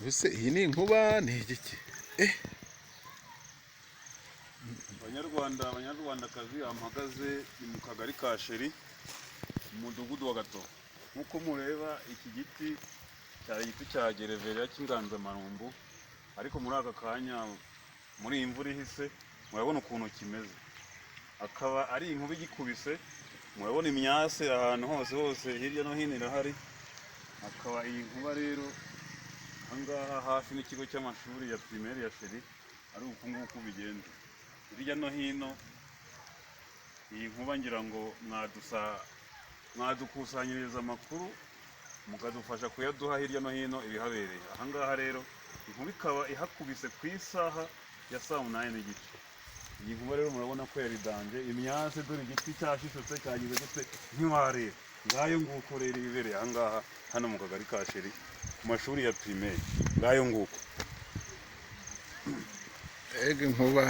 Ese iyi ni inkuba ni igiki? Abanyarwandakazi mpagaze ni mu kagari ka Sheri mu mudugudu wa Gatovu. Nk'uko mureba iki giti cyari igiti cya gereveriya cy'inganzamarumbu, ariko muri aka kanya muri iyi mvura ihise murabona ukuntu kimeze. Akaba ari inkuba igikubise, murabona imyase ahantu hose hirya no hino irahari. Akaba iyi nkuba rero ahangaha hafi n'ikigo cy'amashuri ya primaire ya Sheri ari uku nguku bigenza. Hirya no hino iyi nkuba ngira ngo mwadukusanyiriza amakuru mukadufasha kuyaduha hirya no hino ibihabereye. Ahangaha rero inkuba ikaba ihakubise ku isaha ya 8:30. Iyi nkuba rero murabona ko yari danje, imyase dore igiti cyashishutse cyagize gute ntiwareba. Ngayo nguko rero ibibereye ahangaha hano mu kagari ka Sheri ku mashuri ya primaire. Ngayo nguko Ega inkuba